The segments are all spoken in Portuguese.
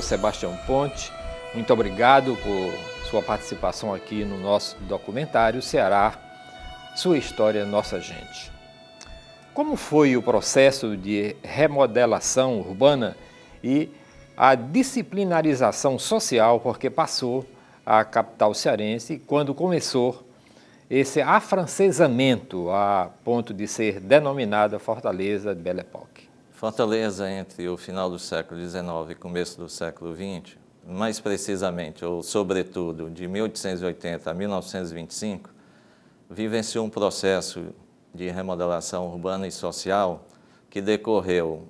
professor Sebastião Ponte. Muito obrigado por sua participação aqui no nosso documentário Ceará, Sua História, Nossa Gente. Como foi o processo de remodelação urbana e a disciplinarização social porque passou a capital cearense quando começou esse afrancesamento a ponto de ser denominada Fortaleza de Belle Époque? Fortaleza, entre o final do século XIX e começo do século XX, mais precisamente, ou sobretudo, de 1880 a 1925, vivenciou um processo de remodelação urbana e social que decorreu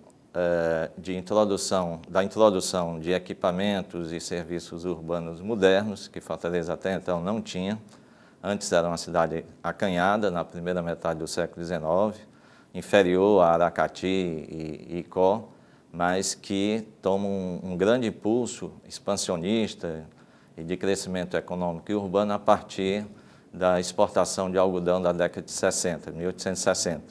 da introdução de equipamentos e serviços urbanos modernos, que Fortaleza até então não tinha. Antes era uma cidade acanhada, na primeira metade do século XIX, inferior a Aracati e Icó, mas que toma um grande impulso expansionista e de crescimento econômico e urbano a partir da exportação de algodão da década de 60, 1860.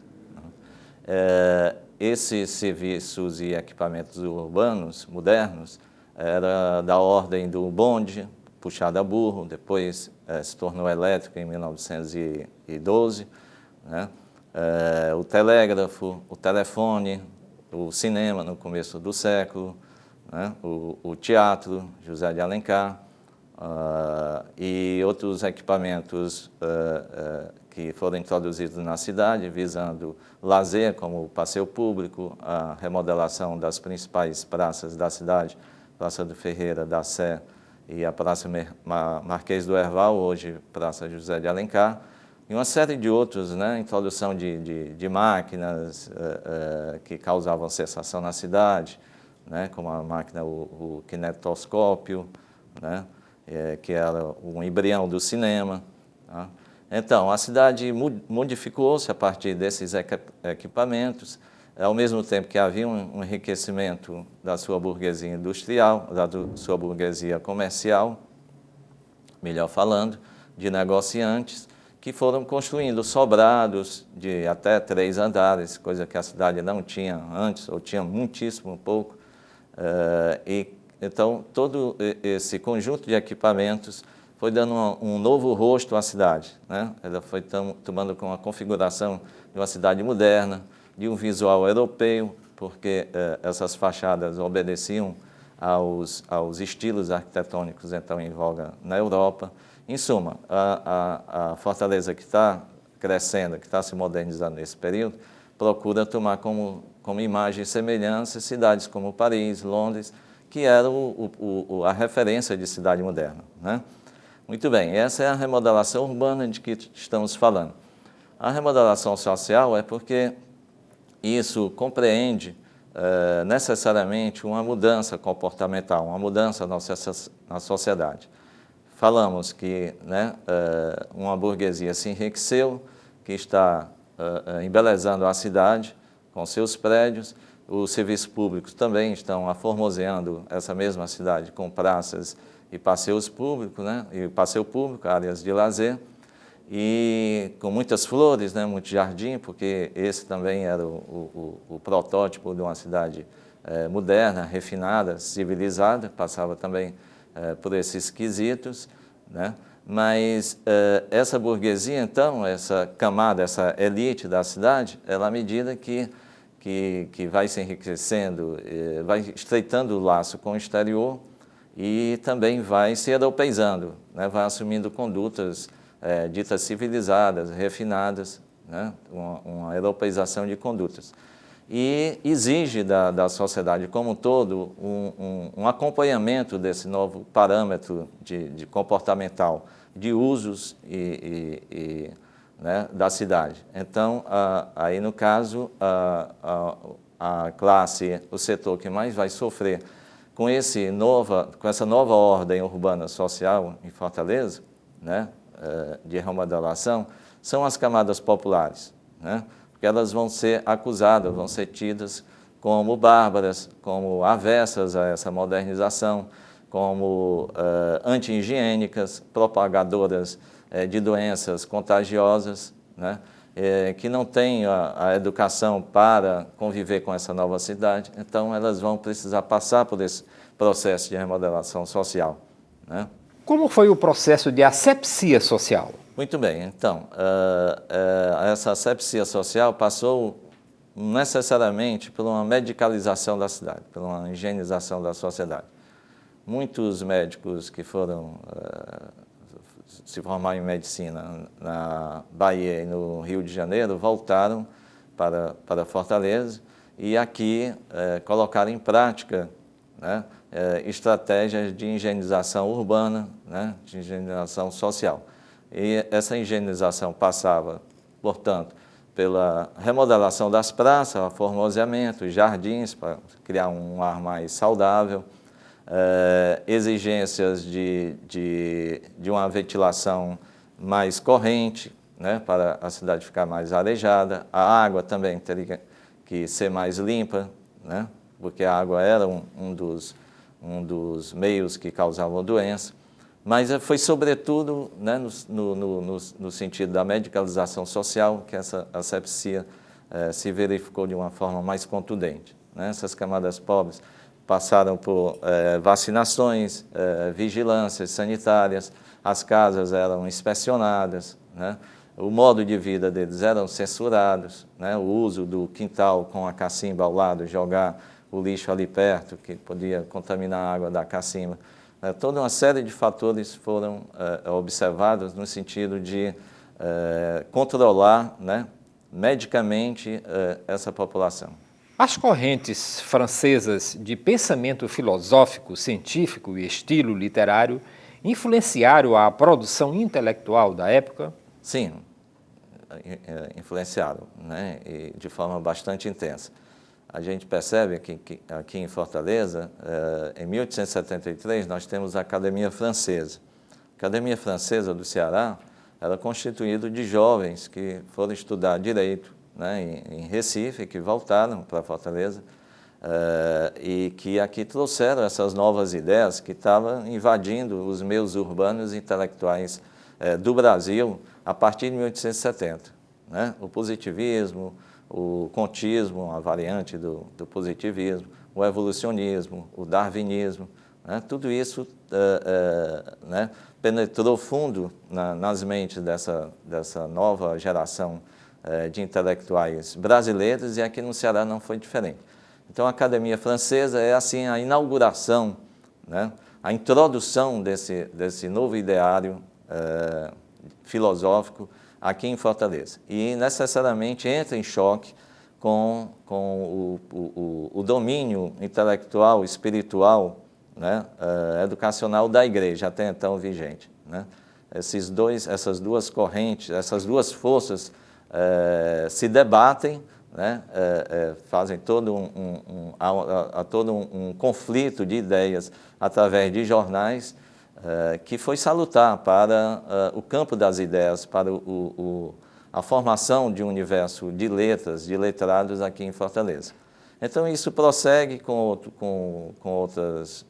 Esses serviços e equipamentos urbanos modernos era da ordem do bonde, puxado a burro, depois se tornou elétrico em 1912, né? O telégrafo, o telefone, o cinema no começo do século, né? O teatro, José de Alencar, e outros equipamentos que foram introduzidos na cidade, visando lazer, como o passeio público, a remodelação das principais praças da cidade, Praça do Ferreira, da Sé e a Praça Marquês do Herval, hoje Praça José de Alencar, e uma série de outros, né? Introdução de máquinas que causavam sensação na cidade, né? Como a máquina, o kinetoscópio, né? Que era um embrião do cinema. Tá? Então, a cidade modificou-se a partir desses equipamentos, ao mesmo tempo que havia um enriquecimento da sua burguesia industrial, da sua burguesia comercial, melhor falando, de negociantes, que foram construindo sobrados de até 3 andares, coisa que a cidade não tinha antes, ou tinha muitíssimo pouco. Então, todo esse conjunto de equipamentos foi dando um novo rosto à cidade, né? Ela foi tomando com a configuração de uma cidade moderna, de um visual europeu, porque essas fachadas obedeciam aos estilos arquitetônicos então em voga na Europa. Em suma, a Fortaleza que está crescendo, que está se modernizando nesse período, procura tomar como imagem e semelhança cidades como Paris, Londres, que eram a referência de cidade moderna, né? Muito bem, essa é a remodelação urbana de que estamos falando. A remodelação social é porque isso compreende necessariamente uma mudança comportamental, uma mudança na sociedade. Falamos que, né, uma burguesia se enriqueceu, que está embelezando a cidade com seus prédios. Os serviços públicos também estão aformoseando essa mesma cidade com praças e passeios públicos, né, e passeio público, áreas de lazer, e com muitas flores, né, muito jardim, porque esse também era o protótipo de uma cidade moderna, refinada, civilizada, passava também por esses quesitos, né? Mas essa burguesia, então, essa camada, essa elite da cidade, ela, à medida que vai se enriquecendo, vai estreitando o laço com o exterior e também vai se europeizando, né? Vai assumindo condutas ditas civilizadas, refinadas, né? Uma europeização de condutas. E exige da sociedade como um todo um acompanhamento desse novo parâmetro de comportamental, de usos né, da cidade. Então, aí no caso, a classe, o setor que mais vai sofrer com essa nova ordem urbana social em Fortaleza, né, de remodelação, são as camadas populares, né? Porque elas vão ser acusadas, vão ser tidas como bárbaras, como avessas a essa modernização, como anti-higiênicas, propagadoras de doenças contagiosas, né? Que não têm a educação para conviver com essa nova cidade. Então, elas vão precisar passar por processo de remodelação social, né? Como foi o processo de asepsia social? Muito bem, então, essa asepsia social passou necessariamente por uma medicalização da cidade, por uma higienização da sociedade. Muitos médicos que foram se formar em medicina na Bahia e no Rio de Janeiro voltaram para Fortaleza e aqui colocaram em prática, né, estratégias de higienização urbana, né, de higienização social. E essa higienização passava, portanto, pela remodelação das praças, aformoseamento, jardins, para criar um ar mais saudável, exigências de uma ventilação mais corrente, né, para a cidade ficar mais arejada. A água também teria que ser mais limpa, né, porque a água era um dos meios que causavam doença. Mas foi sobretudo, né, no sentido da medicalização social que essa asepsia se verificou de uma forma mais contundente, né? Essas camadas pobres passaram por vacinações, vigilâncias sanitárias, as casas eram inspecionadas, né? O modo de vida deles eram censurados, né? O uso do quintal com a cacimba ao lado, jogar o lixo ali perto, que podia contaminar a água da cacimba. Toda uma série de fatores foram observados no sentido de controlar, né, medicamente essa população. As correntes francesas de pensamento filosófico, científico e estilo literário influenciaram a produção intelectual da época? Sim, influenciaram, né, e de forma bastante intensa. A gente percebe que aqui em Fortaleza, em 1873, nós temos a Academia Francesa. A Academia Francesa do Ceará era constituída de jovens que foram estudar Direito, né, em Recife, que voltaram para Fortaleza, e que aqui trouxeram essas novas ideias que estavam invadindo os meios urbanos e intelectuais do Brasil a partir de 1870. Né? O positivismo, o contismo, a variante do positivismo, o evolucionismo, o darwinismo, né? Tudo isso né, penetrou fundo nas mentes dessa nova geração de intelectuais brasileiros e aqui no Ceará não foi diferente. Então a Academia Francesa é assim a inauguração, né, a introdução desse novo ideário filosófico aqui em Fortaleza. E necessariamente entra em choque com o domínio intelectual, espiritual, né, educacional da igreja, até então vigente. Né? Essas duas correntes, essas duas forças se debatem, né, fazem todo um conflito de ideias através de jornais, que foi salutar para o campo das ideias, para a formação de um universo de letras, de letrados aqui em Fortaleza. Então isso prossegue com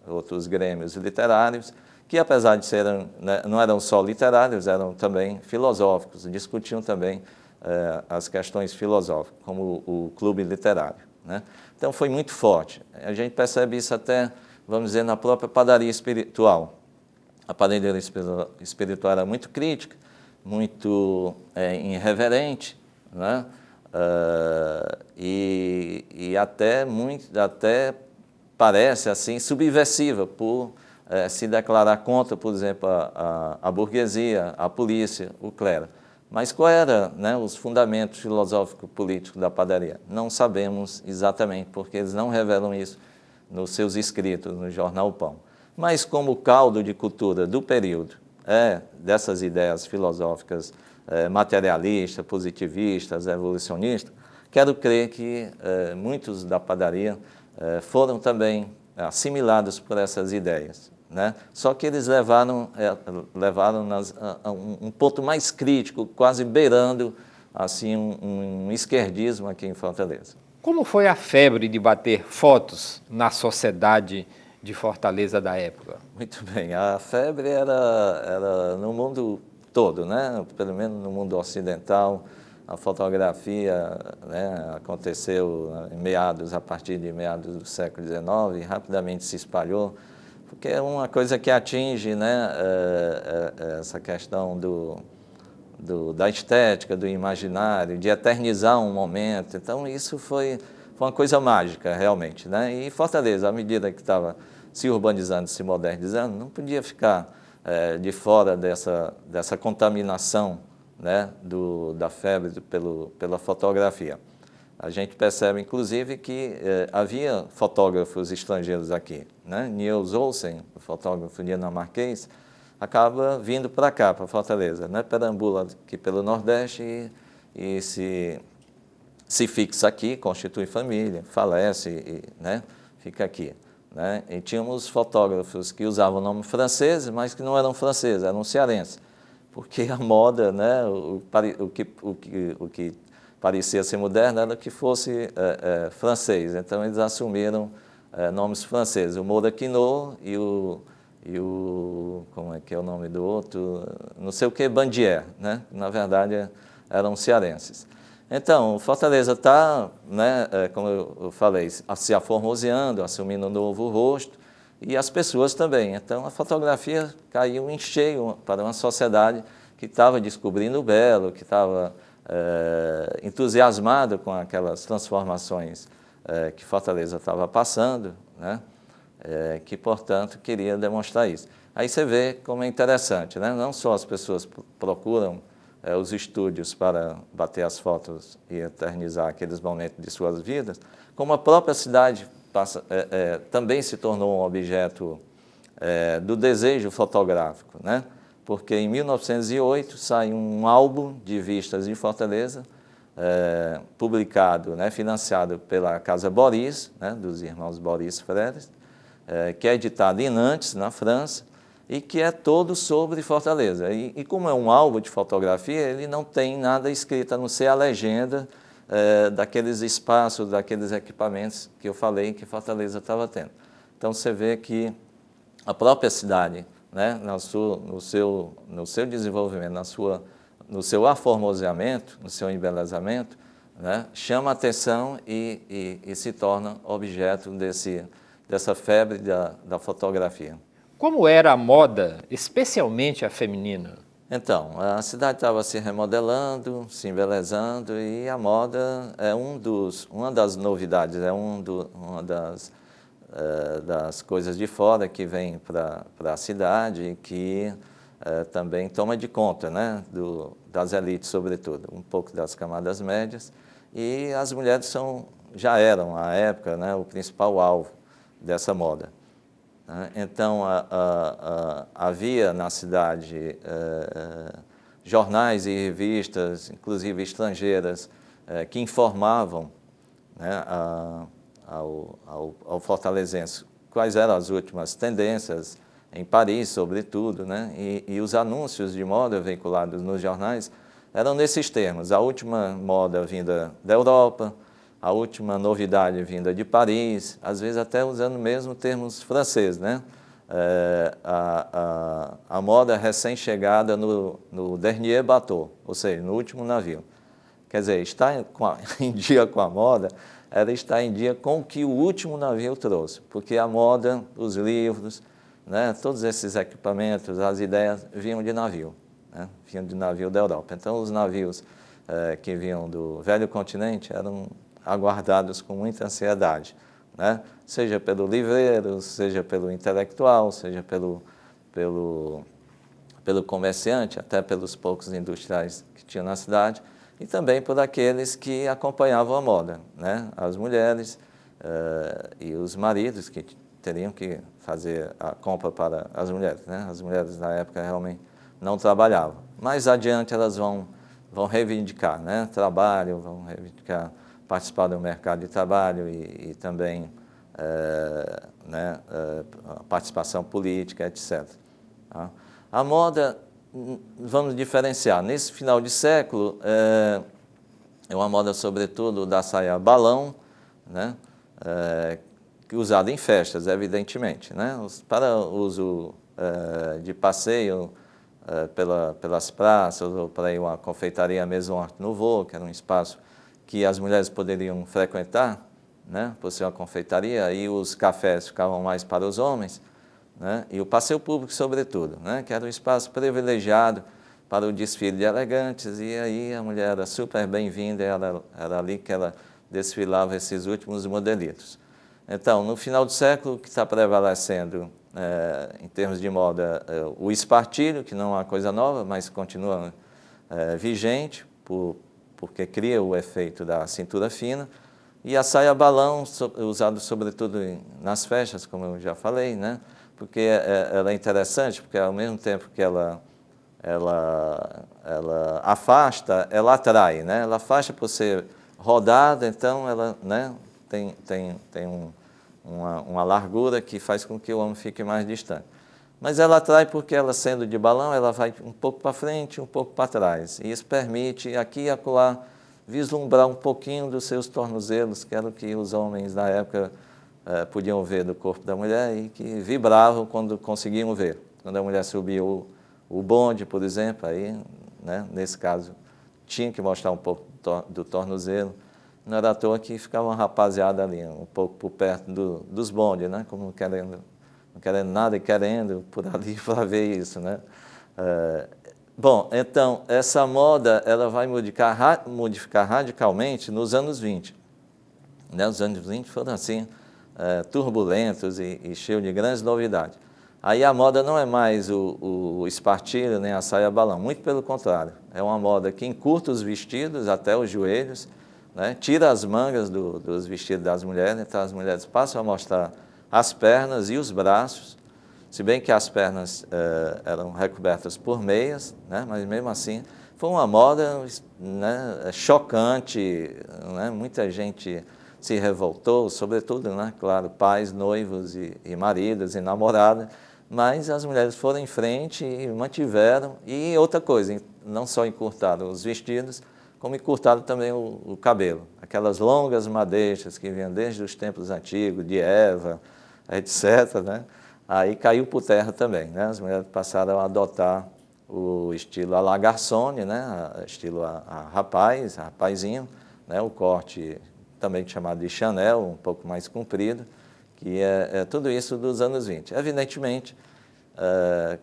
outros grêmios literários, que apesar de serem, né, não eram só literários, eram também filosóficos, discutiam também as questões filosóficas, como o clube literário. Né? Então foi muito forte. A gente percebe isso até, vamos dizer, na própria padaria espiritual. A padaria espiritual era muito crítica, muito irreverente, né? E até parece assim subversiva por se declarar contra, por exemplo, a burguesia, a polícia, o clero. Mas qual era, né, os fundamentos filosófico-políticos da padaria? Não sabemos exatamente, porque eles não revelam isso nos seus escritos no jornal O Pão. Mas como caldo de cultura do período dessas ideias filosóficas materialistas, positivistas, evolucionistas, quero crer que muitos da padaria foram também assimilados por essas ideias. Né? Só que eles levaram a um ponto mais crítico, quase beirando assim, um esquerdismo aqui em Fortaleza. Como foi a febre de bater fotos na sociedade de Fortaleza da época? Muito bem, a febre era no mundo todo, né? Pelo menos no mundo ocidental, a fotografia, né, aconteceu a partir de meados do século XIX e rapidamente se espalhou, porque é uma coisa que atinge, né, essa questão da estética, do imaginário, de eternizar um momento. Então isso foi uma coisa mágica realmente, né? E Fortaleza, à medida que estava se urbanizando, se modernizando, não podia ficar de fora dessa contaminação, né, da febre pela fotografia. A gente percebe, inclusive, que havia fotógrafos estrangeiros aqui, né? Niels Olsen, o fotógrafo dinamarquês, acaba vindo para cá, para Fortaleza, né? Perambula aqui pelo Nordeste e se fixa aqui, constitui família, falece, né? Fica aqui, né? E tínhamos fotógrafos que usavam o nome francês, mas que não eram franceses, eram cearenses, porque a moda, né? O que parecia ser moderno era que fosse francês, então eles assumiram nomes franceses, o Moura Quinault e o como é que é o nome do outro, não sei o que, Bandier, né? Na verdade eram cearenses. Então, Fortaleza está, né, como eu falei, se aformoseando, assumindo um novo rosto, e as pessoas também. Então, a fotografia caiu em cheio para uma sociedade que estava descobrindo o belo, que estava entusiasmado com aquelas transformações que Fortaleza estava passando, né? Que, portanto, queria demonstrar isso. Aí você vê como é interessante, né? Não só as pessoas procuram os estúdios para bater as fotos e eternizar aqueles momentos de suas vidas, como a própria cidade também se tornou um objeto do desejo fotográfico, né? Porque em 1908 sai um álbum de vistas de Fortaleza, publicado, né, financiado pela Casa Boris, né, dos irmãos Boris Freires, que é editado em Nantes, na França, e que é todo sobre Fortaleza. E como é um álbum de fotografia, ele não tem nada escrito, a não ser a legenda daqueles espaços, daqueles equipamentos que eu falei que Fortaleza estava tendo. Então você vê que a própria cidade, né, no seu desenvolvimento, no seu aformoseamento, no seu embelezamento, né, chama a atenção e se torna objeto dessa febre da fotografia. Como era a moda, especialmente a feminina? Então, a cidade estava se remodelando, se embelezando, e a moda é uma das novidades, uma das coisas de fora que vem para a cidade e que também toma de conta, né, das elites, sobretudo, um pouco das camadas médias, e as mulheres já eram, à época, né, o principal alvo dessa moda. Então, havia na cidade jornais e revistas, inclusive estrangeiras, que informavam, né, ao fortalezense quais eram as últimas tendências, em Paris, sobretudo, né, e os anúncios de moda veiculados nos jornais eram nesses termos: a última moda vinda da Europa, a última novidade vinda de Paris, às vezes até usando mesmo termos franceses, né? A moda recém-chegada no dernier bateau, ou seja, no último navio. Quer dizer, estar em dia com a moda era estar em dia com o que o último navio trouxe, porque a moda, os livros, né, todos esses equipamentos, as ideias vinham de navio, né? Vinham de navio da Europa. Então, os navios que vinham do velho continente eram aguardados com muita ansiedade, né? Seja pelo livreiro, seja pelo intelectual, seja pelo comerciante, até pelos poucos industriais que tinham na cidade, e também por aqueles que acompanhavam a moda, né? As mulheres e os maridos que teriam que fazer a compra para as mulheres, né? As mulheres na época realmente não trabalhavam. Mais adiante elas vão reivindicar, né, trabalho, vão reivindicar participar do mercado de trabalho e também né, participação política, etc. Tá? A moda, vamos diferenciar, nesse final de século, é uma moda sobretudo da saia balão, né, usada em festas, evidentemente, né, para uso de passeio, pelas praças, ou para ir a uma confeitaria Maison Art Nouveau, que era um espaço que as mulheres poderiam frequentar, né, por ser uma confeitaria, e os cafés ficavam mais para os homens, né, e o passeio público, sobretudo, né, que era um espaço privilegiado para o desfile de elegantes, e aí a mulher era super bem-vinda, era ali que ela desfilava esses últimos modelitos. Então, no final do século, o que está prevalecendo em termos de moda, o espartilho, que não é uma coisa nova, mas continua vigente, porque cria o efeito da cintura fina, e a saia balão, usada sobretudo nas festas, como eu já falei, né? Porque ela é interessante, porque ao mesmo tempo que ela afasta, ela atrai, né? Ela afasta por ser rodada, então ela, né, tem uma largura que faz com que o homem fique mais distante. Mas ela atrai porque ela, sendo de balão, ela vai um pouco para frente, um pouco para trás. E isso permite aqui e acolá vislumbrar um pouquinho dos seus tornozelos, que era o que os homens na época podiam ver do corpo da mulher e que vibravam quando conseguiam ver. Quando a mulher subia o bonde, por exemplo, aí, né, nesse caso, tinha que mostrar um pouco do tornozelo. Não era à toa que ficava uma rapaziada ali, um pouco por perto dos bondes, né, como não querendo nada e querendo por ali para ver isso, né. Bom, então, essa moda ela vai modificar radicalmente nos anos 20. Né? Os anos 20 foram assim, turbulentos e cheios de grandes novidades. Aí a moda não é mais o espartilho nem a saia balão, muito pelo contrário. É uma moda que encurta os vestidos até os joelhos, né? Tira as mangas dos vestidos das mulheres, então as mulheres passam a mostrar as pernas e os braços, se bem que as pernas eram recobertas por meias, né? Mas mesmo assim foi uma moda, né, chocante, né? Muita gente se revoltou, sobretudo, né, claro, pais, noivos e maridos e namoradas, mas as mulheres foram em frente e mantiveram. E outra coisa, não só encurtaram os vestidos, como encurtaram também o cabelo. Aquelas longas madeixas que vinham desde os tempos antigos, de Eva, etc., né? Aí caiu por terra também, né? As mulheres passaram a adotar o estilo à la garçonne, né? Estilo a rapazinho, né? O corte também chamado de Chanel, um pouco mais comprido, que é tudo isso dos anos 20. Evidentemente,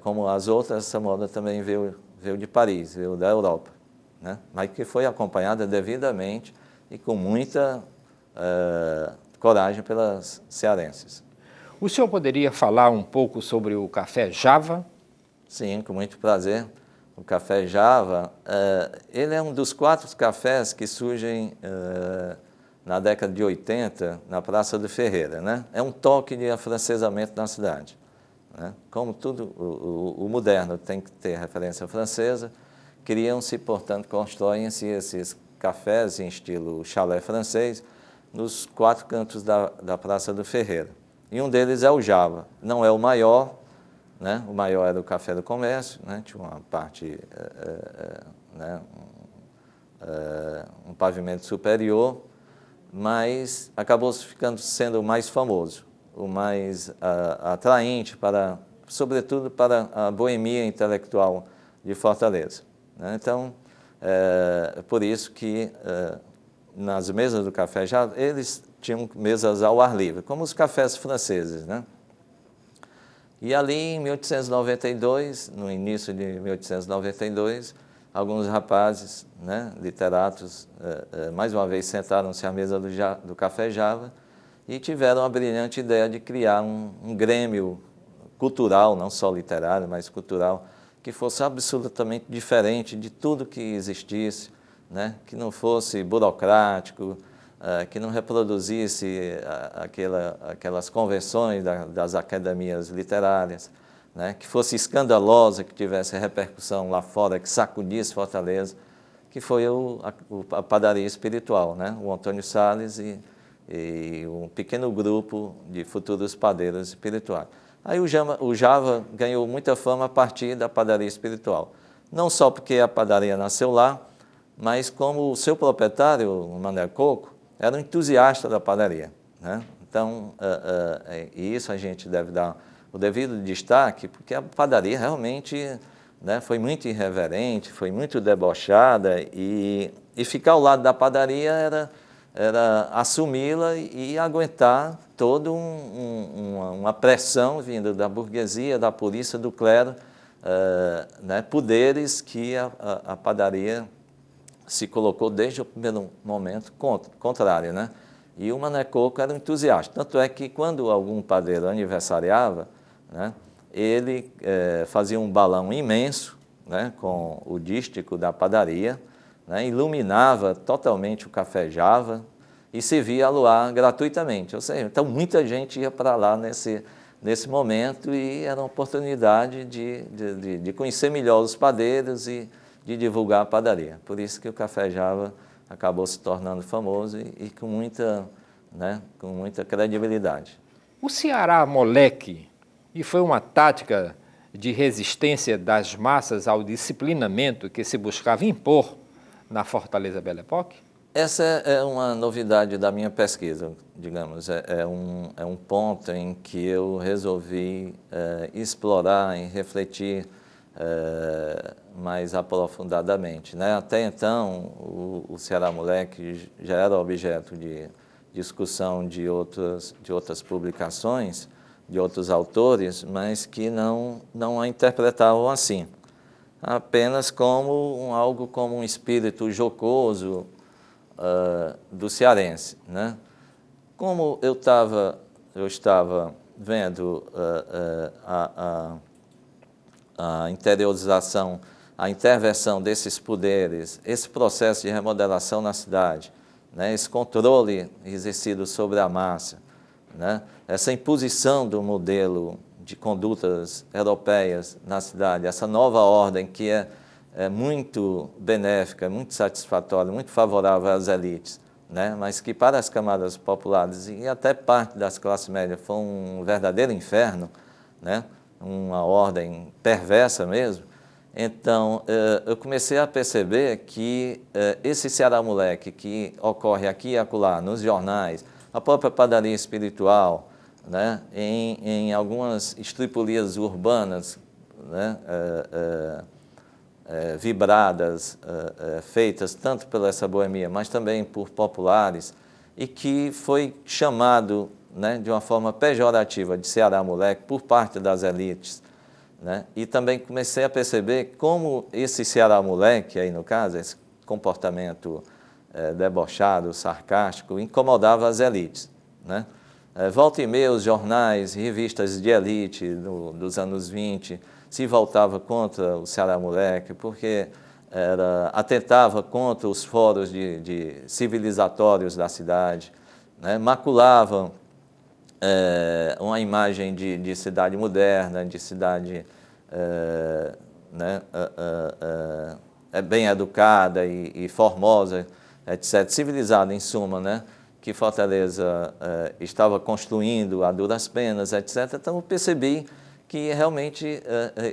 como as outras, essa moda também veio de Paris, veio da Europa, né? Mas que foi acompanhada devidamente e com muita coragem pelas cearenses. O senhor poderia falar um pouco sobre o café Java? Sim, com muito prazer. O café Java, ele é um dos 4 cafés que surgem na década de 80 na Praça do Ferreira, né? É um toque de afrancesamento na cidade, né? Como tudo, o moderno tem que ter referência francesa, criam-se, portanto, constroem-se esses cafés em estilo chalé francês nos 4 cantos da Praça do Ferreira. E um deles é o Java. Não é o maior, né? O maior era o Café do Comércio, né? Tinha uma parte, né? Um pavimento superior, mas acabou sendo o mais famoso, o mais atraente, sobretudo para a boemia intelectual de Fortaleza, né? Então, é por isso que nas mesas do café já eles tinham mesas ao ar livre, como os cafés franceses, né? E ali em 1892, no início de 1892, alguns rapazes, né, literatos, mais uma vez sentaram-se à mesa do Café Java e tiveram a brilhante ideia de criar um grêmio cultural, não só literário, mas cultural, que fosse absolutamente diferente de tudo que existisse, né, que não fosse burocrático, que não reproduzisse aquelas convenções das academias literárias, né, que fosse escandalosa, que tivesse repercussão lá fora, que sacudisse Fortaleza, que foi a padaria espiritual, né, o Antônio Salles e um pequeno grupo de futuros padeiros espirituais. Aí o Java ganhou muita fama a partir da padaria espiritual, não só porque a padaria nasceu lá, mas como o seu proprietário, o Mané Coco, era um entusiasta da padaria, né? Então, e isso a gente deve dar o devido destaque, porque a padaria realmente né, foi muito irreverente, foi muito debochada, e ficar ao lado da padaria era assumi-la e aguentar toda uma pressão vinda da burguesia, da polícia, do clero, né, poderes que a padaria se colocou desde o primeiro momento contrário, né? E o Mané Coco era um entusiasta. Tanto é que quando algum padeiro aniversariava, né, ele fazia um balão imenso, né, com o dístico da padaria, né, iluminava totalmente o Café Java e servia a luar gratuitamente. Ou seja, então muita gente ia para lá nesse momento, e era uma oportunidade de conhecer melhor os padeiros e de divulgar a padaria. Por isso que o Café Java acabou se tornando famoso e com muita credibilidade. O Ceará moleque, e foi uma tática de resistência das massas ao disciplinamento que se buscava impor na Fortaleza Belle Époque? Essa é uma novidade da minha pesquisa, digamos. É um ponto em que eu resolvi explorar e refletir mais aprofundadamente, né? Até então, o Ceará moleque já era objeto de discussão de outras publicações, de outros autores, mas que não a interpretavam assim, apenas como algo como um espírito jocoso do cearense, né? Como eu estava vendo a interiorização, a intervenção desses poderes, esse processo de remodelação na cidade, né, esse controle exercido sobre a massa, né, essa imposição do modelo de condutas europeias na cidade, essa nova ordem que é muito benéfica, muito satisfatória, muito favorável às elites, né, mas que para as camadas populares e até parte das classes médias foi um verdadeiro inferno, né, uma ordem perversa mesmo. Então, eu comecei a perceber que esse Ceará moleque que ocorre aqui e acolá, nos jornais, a própria padaria espiritual, né, em algumas estripulias urbanas, né, vibradas, feitas tanto pela essa boemia, mas também por populares, e que foi chamado, né, de uma forma pejorativa de Ceará moleque por parte das elites, né? E também comecei a perceber como esse Ceará moleque, aí no caso, esse comportamento debochado, sarcástico, incomodava as elites, né? Volta e meia, os jornais, revistas de elite dos anos 20 se voltavam contra o Ceará moleque, porque atentava contra os fóruns civilizatórios da cidade, né? Maculavam uma imagem de cidade moderna, de cidade né, bem educada e formosa, etc., civilizada em suma, né, que Fortaleza estava construindo a duras penas, etc. Então eu percebi que realmente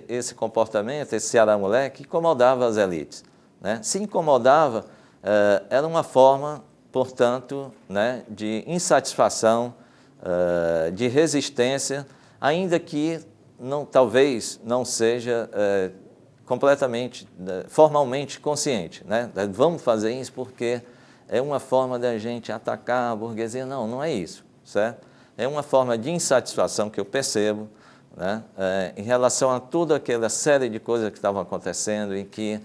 esse comportamento, esse Ceará moleque, incomodava as elites, né? Se incomodava, era uma forma, portanto, né, de insatisfação, de resistência, ainda que talvez não seja completamente, formalmente consciente, né? Vamos fazer isso porque é uma forma da gente atacar a burguesia. Não, não é isso, certo? É uma forma de insatisfação que eu percebo, né, em relação a toda aquela série de coisas que estavam acontecendo e que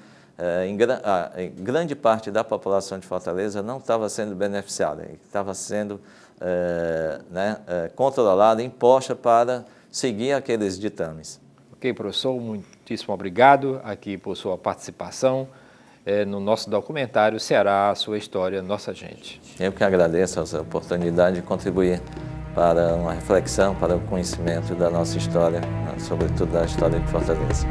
grande parte da população de Fortaleza não estava sendo beneficiada, estava sendo controlada, imposta para seguir aqueles ditames. Ok, professor, muitíssimo obrigado aqui por sua participação no nosso documentário Ceará, Sua História, Nossa Gente. Eu que agradeço a oportunidade de contribuir para uma reflexão, para o conhecimento da nossa história, sobretudo da história de Fortaleza.